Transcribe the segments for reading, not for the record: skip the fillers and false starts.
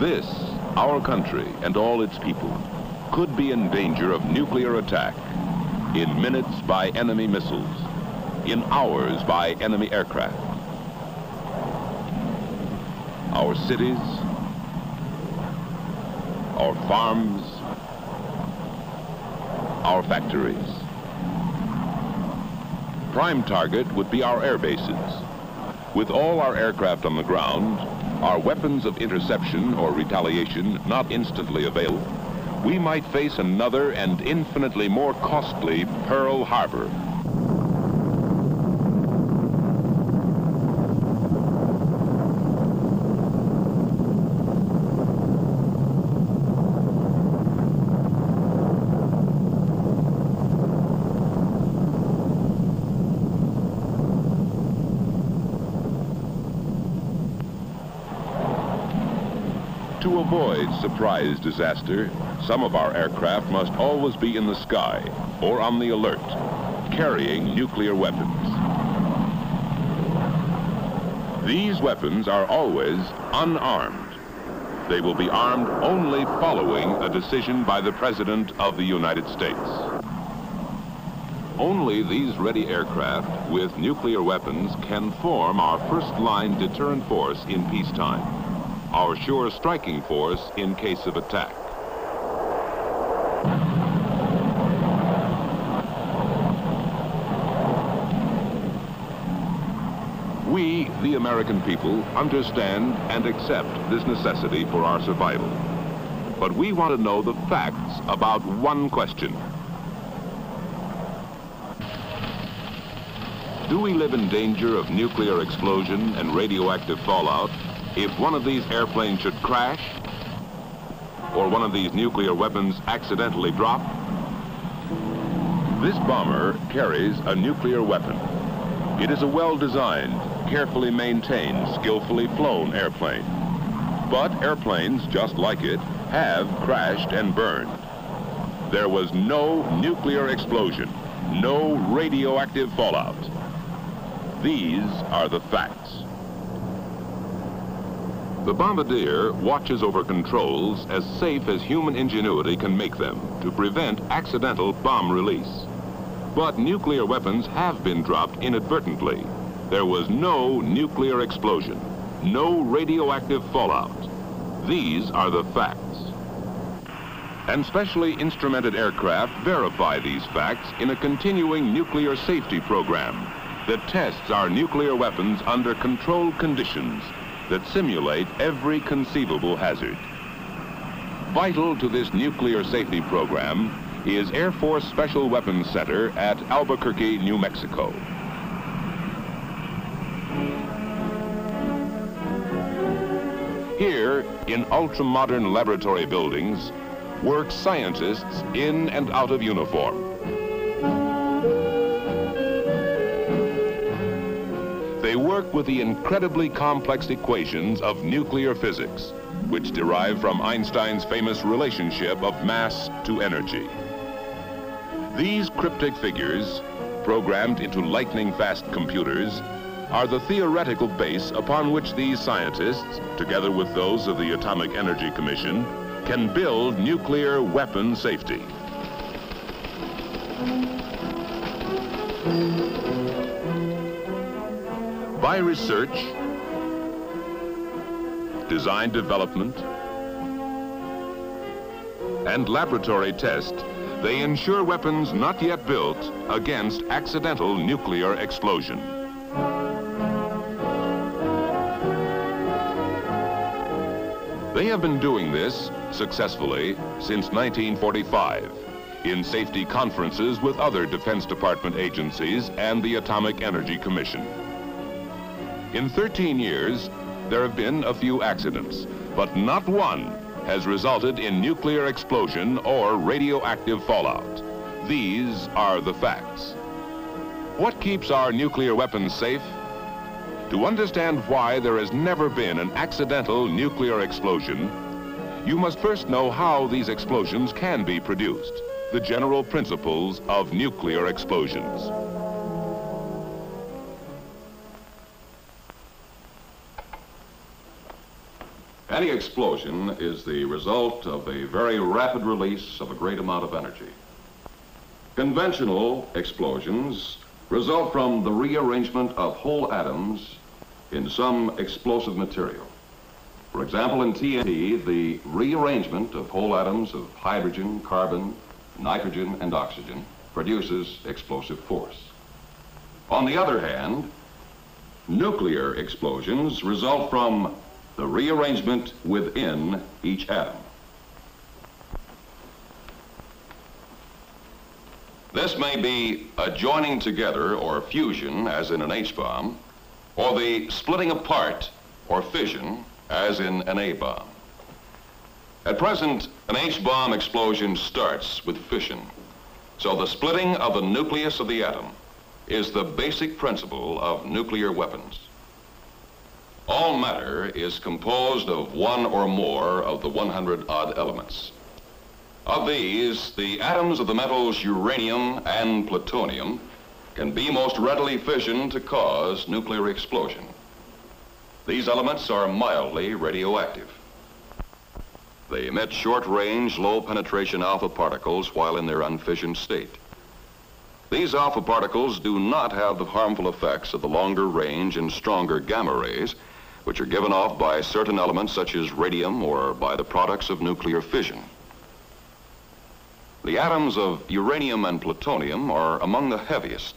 This, our country and all its people, could be in danger of nuclear attack in minutes by enemy missiles, in hours by enemy aircraft. Our cities, our farms, our factories. Prime target would be our air bases. With all our aircraft on the ground, our weapons of interception or retaliation not instantly available, we might face another and infinitely more costly Pearl Harbor. To avoid surprise disaster, some of our aircraft must always be in the sky or on the alert, carrying nuclear weapons. These weapons are always unarmed. They will be armed only following a decision by the President of the United States. Only these ready aircraft with nuclear weapons can form our first-line deterrent force in peacetime, our sure striking force in case of attack. We, the American people, understand and accept this necessity for our survival. But we want to know the facts about one question. Do we live in danger of nuclear explosion and radioactive fallout if one of these airplanes should crash, or one of these nuclear weapons accidentally drop? This bomber carries a nuclear weapon. It is a well-designed, carefully maintained, skillfully flown airplane. But airplanes, just like it, have crashed and burned. There was no nuclear explosion, no radioactive fallout. These are the facts. The bombardier watches over controls as safe as human ingenuity can make them to prevent accidental bomb release. But nuclear weapons have been dropped inadvertently. There was no nuclear explosion, no radioactive fallout. These are the facts. And specially instrumented aircraft verify these facts in a continuing nuclear safety program that tests our nuclear weapons under controlled conditions that simulate every conceivable hazard. Vital to this nuclear safety program is Air Force Special Weapons Center at Albuquerque, New Mexico. Here, in ultra-modern laboratory buildings, work scientists in and out of uniform. They work with the incredibly complex equations of nuclear physics, which derive from Einstein's famous relationship of mass to energy. These cryptic figures, programmed into lightning-fast computers, are the theoretical base upon which these scientists, together with those of the Atomic Energy Commission, can build nuclear weapon safety. By research, design development, and laboratory test, they ensure weapons not yet built against accidental nuclear explosion. They have been doing this successfully since 1945 in safety conferences with other Defense Department agencies and the Atomic Energy Commission. In 13 years, there have been a few accidents, but not one has resulted in nuclear explosion or radioactive fallout. These are the facts. What keeps our nuclear weapons safe? To understand why there has never been an accidental nuclear explosion, you must first know how these explosions can be produced, the general principles of nuclear explosions. Any explosion is the result of a very rapid release of a great amount of energy. Conventional explosions result from the rearrangement of whole atoms in some explosive material. For example, in TNT, the rearrangement of whole atoms of hydrogen, carbon, nitrogen, and oxygen produces explosive force. On the other hand, nuclear explosions result from the rearrangement within each atom. This may be a joining together or fusion, as in an H-bomb, or the splitting apart or fission, as in an A-bomb. At present, an H-bomb explosion starts with fission. So the splitting of the nucleus of the atom is the basic principle of nuclear weapons. All matter is composed of one or more of the 100-odd elements. Of these, the atoms of the metals uranium and plutonium can be most readily fissioned to cause nuclear explosion. These elements are mildly radioactive. They emit short-range, low-penetration alpha particles while in their unfissioned state. These alpha particles do not have the harmful effects of the longer range and stronger gamma rays, which are given off by certain elements such as radium or by the products of nuclear fission. The atoms of uranium and plutonium are among the heaviest.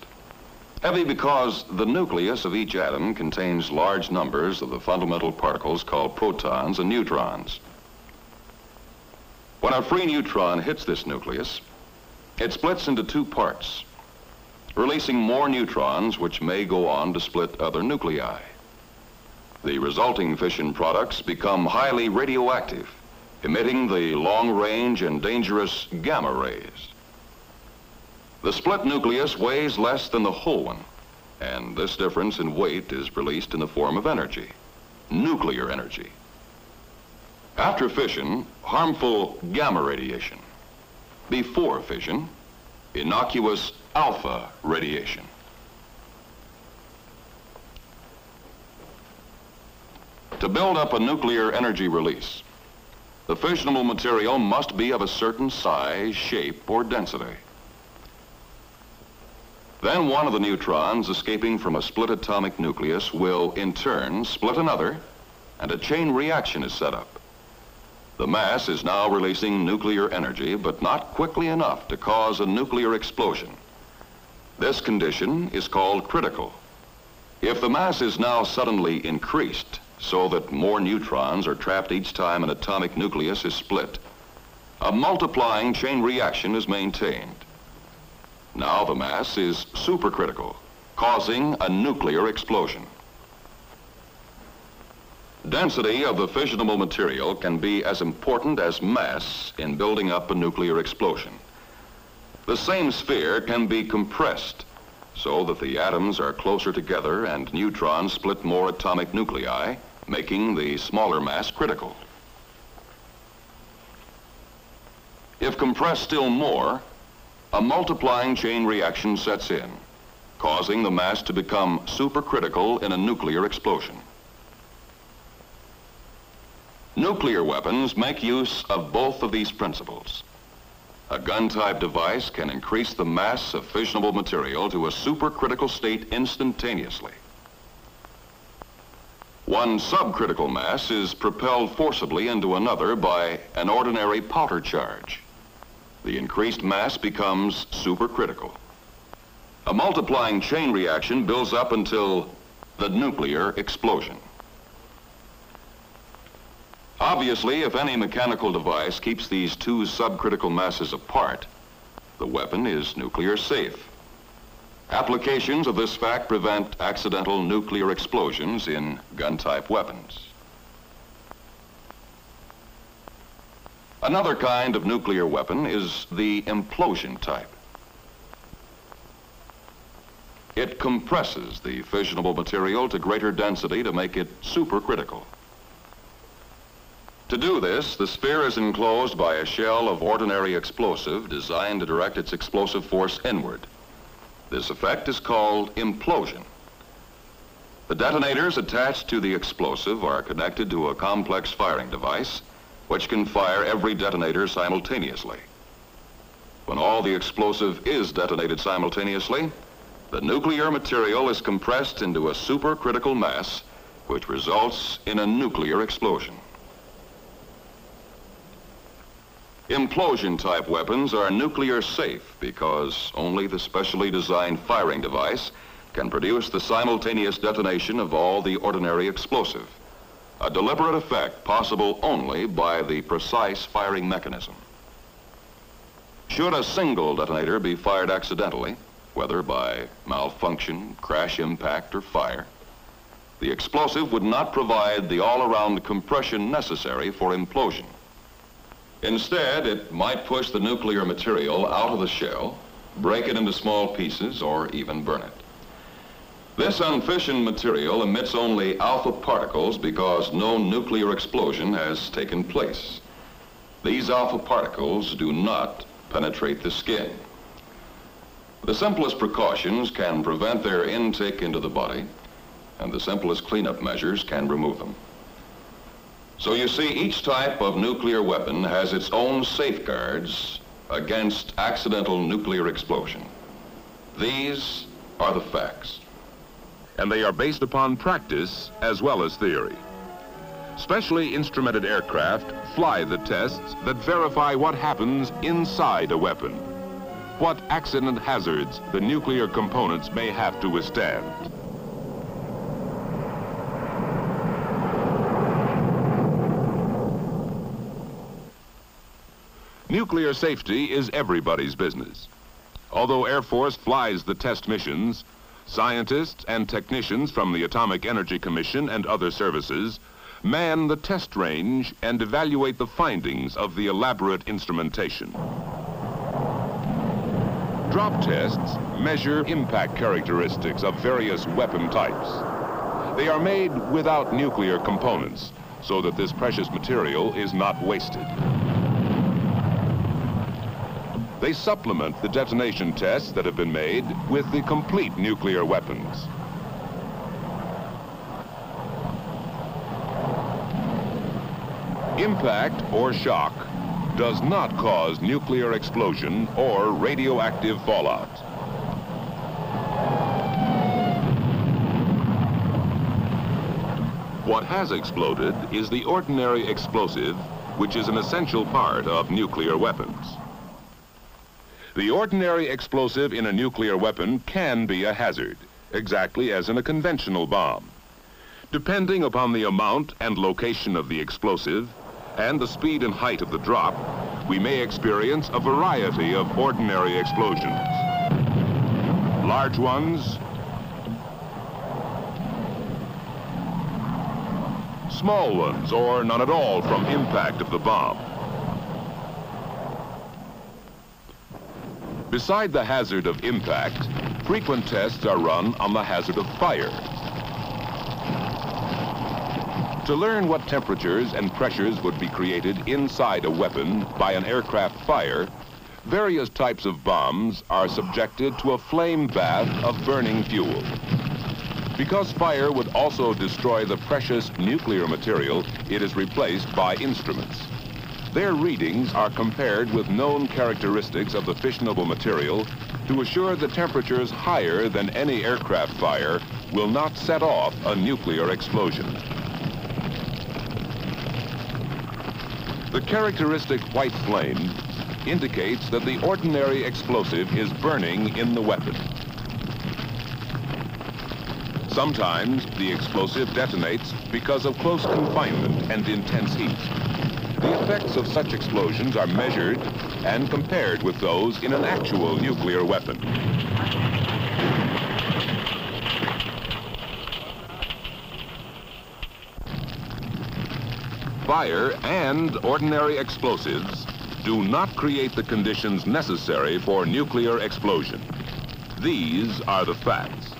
Heavy because the nucleus of each atom contains large numbers of the fundamental particles called protons and neutrons. When a free neutron hits this nucleus, it splits into two parts, releasing more neutrons which may go on to split other nuclei. The resulting fission products become highly radioactive, emitting the long-range and dangerous gamma rays. The split nucleus weighs less than the whole one, and this difference in weight is released in the form of energy, nuclear energy. After fission, harmful gamma radiation. Before fission, innocuous alpha radiation. To build up a nuclear energy release, the fissionable material must be of a certain size, shape, or density. Then one of the neutrons escaping from a split atomic nucleus will, in turn, split another, and a chain reaction is set up. The mass is now releasing nuclear energy, but not quickly enough to cause a nuclear explosion. This condition is called critical. If the mass is now suddenly increased, so that more neutrons are trapped each time an atomic nucleus is split, a multiplying chain reaction is maintained. Now the mass is supercritical, causing a nuclear explosion. Density of the fissionable material can be as important as mass in building up a nuclear explosion. The same sphere can be compressed so that the atoms are closer together and neutrons split more atomic nuclei, making the smaller mass critical. If compressed still more, a multiplying chain reaction sets in, causing the mass to become supercritical in a nuclear explosion. Nuclear weapons make use of both of these principles. A gun-type device can increase the mass of fissionable material to a supercritical state instantaneously. One subcritical mass is propelled forcibly into another by an ordinary powder charge. The increased mass becomes supercritical. A multiplying chain reaction builds up until the nuclear explosion. Obviously, if any mechanical device keeps these two subcritical masses apart, the weapon is nuclear safe. Applications of this fact prevent accidental nuclear explosions in gun-type weapons. Another kind of nuclear weapon is the implosion type. It compresses the fissionable material to greater density to make it supercritical. To do this, the sphere is enclosed by a shell of ordinary explosive designed to direct its explosive force inward. This effect is called implosion. The detonators attached to the explosive are connected to a complex firing device which can fire every detonator simultaneously. When all the explosive is detonated simultaneously, the nuclear material is compressed into a supercritical mass which results in a nuclear explosion. Implosion-type weapons are nuclear safe because only the specially designed firing device can produce the simultaneous detonation of all the ordinary explosive, a deliberate effect possible only by the precise firing mechanism. Should a single detonator be fired accidentally, whether by malfunction, crash impact, or fire, the explosive would not provide the all-around compression necessary for implosion. Instead, it might push the nuclear material out of the shell, break it into small pieces, or even burn it. This unfissioned material emits only alpha particles because no nuclear explosion has taken place. These alpha particles do not penetrate the skin. The simplest precautions can prevent their intake into the body, and the simplest cleanup measures can remove them. So you see, each type of nuclear weapon has its own safeguards against accidental nuclear explosion. These are the facts. And they are based upon practice as well as theory. Specially instrumented aircraft fly the tests that verify what happens inside a weapon, what accident hazards the nuclear components may have to withstand. Nuclear safety is everybody's business. Although Air Force flies the test missions, scientists and technicians from the Atomic Energy Commission and other services man the test range and evaluate the findings of the elaborate instrumentation. Drop tests measure impact characteristics of various weapon types. They are made without nuclear components so that this precious material is not wasted. They supplement the detonation tests that have been made with the complete nuclear weapons. Impact or shock does not cause nuclear explosion or radioactive fallout. What has exploded is the ordinary explosive, which is an essential part of nuclear weapons. The ordinary explosive in a nuclear weapon can be a hazard, exactly as in a conventional bomb. Depending upon the amount and location of the explosive and the speed and height of the drop, we may experience a variety of ordinary explosions. Large ones, small ones, or none at all from impact of the bomb. Beside the hazard of impact, frequent tests are run on the hazard of fire. To learn what temperatures and pressures would be created inside a weapon by an aircraft fire, various types of bombs are subjected to a flame bath of burning fuel. Because fire would also destroy the precious nuclear material, it is replaced by instruments. Their readings are compared with known characteristics of the fissionable material to assure that temperatures higher than any aircraft fire will not set off a nuclear explosion. The characteristic white flame indicates that the ordinary explosive is burning in the weapon. Sometimes the explosive detonates because of close confinement and intense heat. The effects of such explosions are measured and compared with those in an actual nuclear weapon. Fire and ordinary explosives do not create the conditions necessary for nuclear explosion. These are the facts.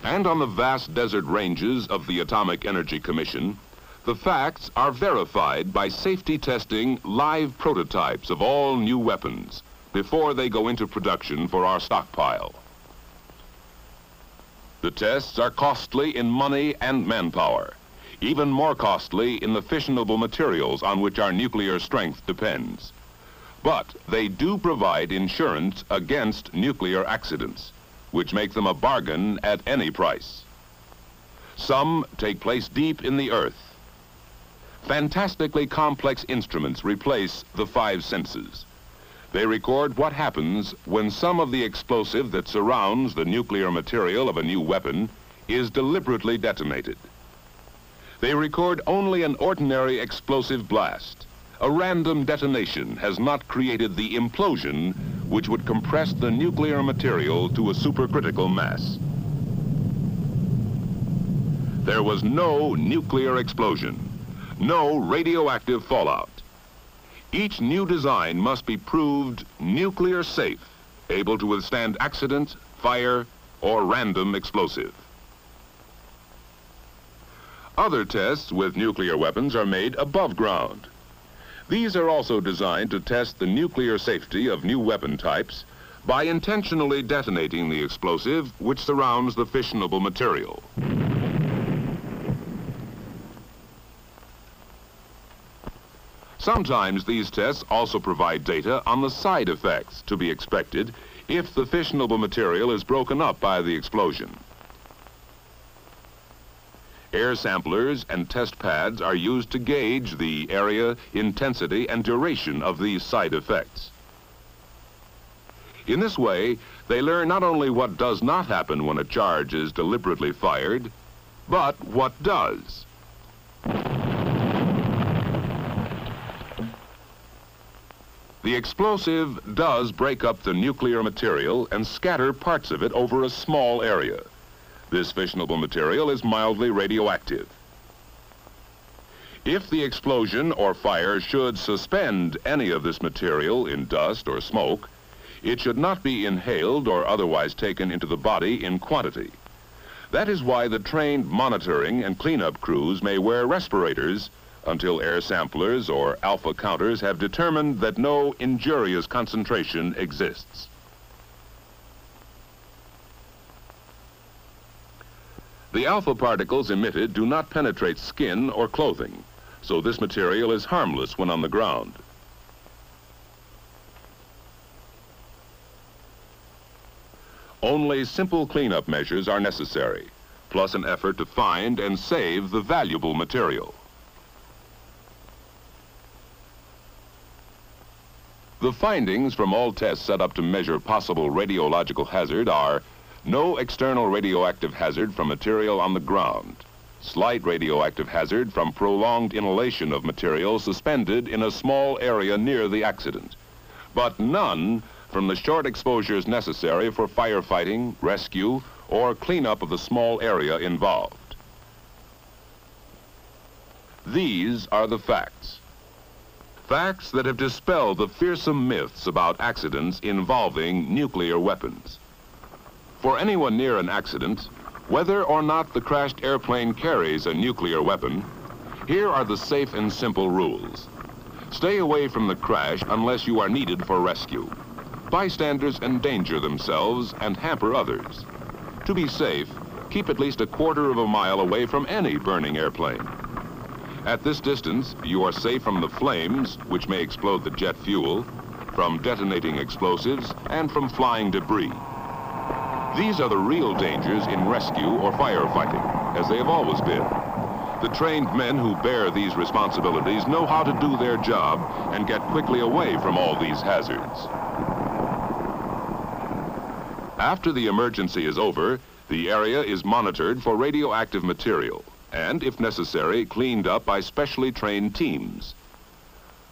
And on the vast desert ranges of the Atomic Energy Commission, the facts are verified by safety testing live prototypes of all new weapons before they go into production for our stockpile. The tests are costly in money and manpower, even more costly in the fissionable materials on which our nuclear strength depends. But they do provide insurance against nuclear accidents, which make them a bargain at any price. Some take place deep in the earth. Fantastically complex instruments replace the five senses. They record what happens when some of the explosive that surrounds the nuclear material of a new weapon is deliberately detonated. They record only an ordinary explosive blast. A random detonation has not created the implosion which would compress the nuclear material to a supercritical mass. There was no nuclear explosion, no radioactive fallout. Each new design must be proved nuclear safe, able to withstand accident, fire, or random explosive. Other tests with nuclear weapons are made above ground. These are also designed to test the nuclear safety of new weapon types by intentionally detonating the explosive which surrounds the fissionable material. Sometimes these tests also provide data on the side effects to be expected if the fissionable material is broken up by the explosion. Air samplers and test pads are used to gauge the area, intensity, and duration of these side effects. In this way, they learn not only what does not happen when a charge is deliberately fired, but what does. The explosive does break up the nuclear material and scatter parts of it over a small area. This fissionable material is mildly radioactive. If the explosion or fire should suspend any of this material in dust or smoke, it should not be inhaled or otherwise taken into the body in quantity. That is why the trained monitoring and cleanup crews may wear respirators until air samplers or alpha counters have determined that no injurious concentration exists. The alpha particles emitted do not penetrate skin or clothing, so this material is harmless when on the ground. Only simple cleanup measures are necessary, plus an effort to find and save the valuable material. The findings from all tests set up to measure possible radiological hazard are no external radioactive hazard from material on the ground, slight radioactive hazard from prolonged inhalation of material suspended in a small area near the accident, but none from the short exposures necessary for firefighting, rescue, or cleanup of the small area involved. These are the facts. Facts that have dispelled the fearsome myths about accidents involving nuclear weapons. For anyone near an accident, whether or not the crashed airplane carries a nuclear weapon, here are the safe and simple rules. Stay away from the crash unless you are needed for rescue. Bystanders endanger themselves and hamper others. To be safe, keep at least a quarter of a mile away from any burning airplane. At this distance, you are safe from the flames, which may explode the jet fuel, from detonating explosives, and from flying debris. These are the real dangers in rescue or firefighting, as they have always been. The trained men who bear these responsibilities know how to do their job and get quickly away from all these hazards. After the emergency is over, the area is monitored for radioactive material and, if necessary, cleaned up by specially trained teams.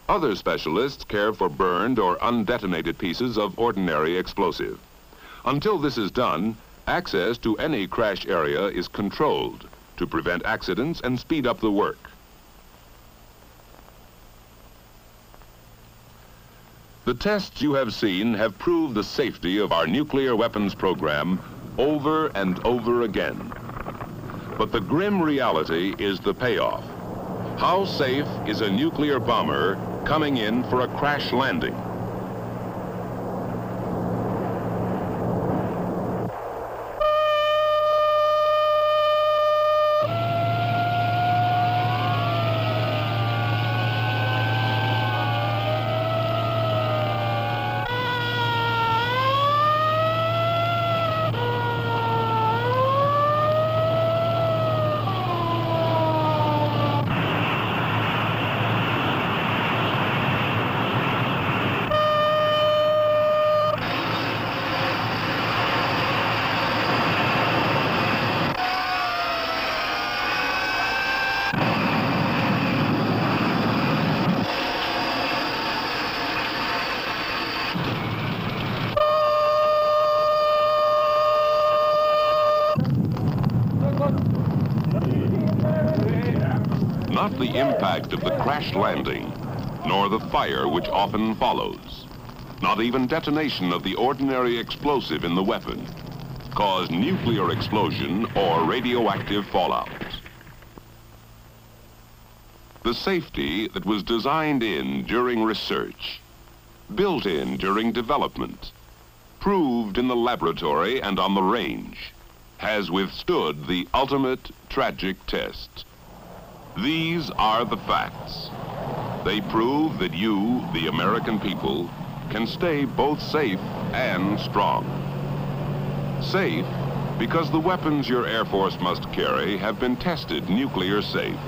Other specialists care for burned or undetonated pieces of ordinary explosive. Until this is done, access to any crash area is controlled to prevent accidents and speed up the work. The tests you have seen have proved the safety of our nuclear weapons program over and over again. But the grim reality is the payoff. How safe is a nuclear bomber coming in for a crash landing? not the impact of the crash landing, nor the fire which often follows, not even detonation of the ordinary explosive in the weapon, cause nuclear explosion or radioactive fallout. The safety that was designed in during research, built in during development, proved in the laboratory and on the range, has withstood the ultimate tragic test. These are the facts. They prove that you, the American people, can stay both safe and strong. Safe because the weapons your Air Force must carry have been tested nuclear safe.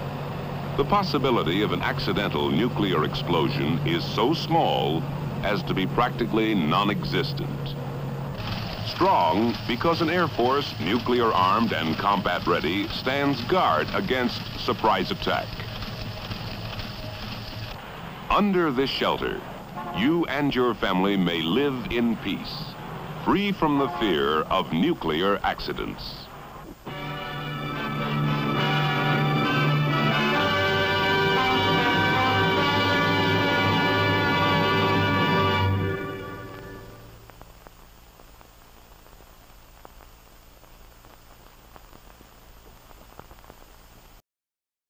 The possibility of an accidental nuclear explosion is so small as to be practically non-existent. Strong because an Air Force, nuclear armed and combat ready, stands guard against surprise attack. Under this shelter, you and your family may live in peace, free from the fear of nuclear accidents.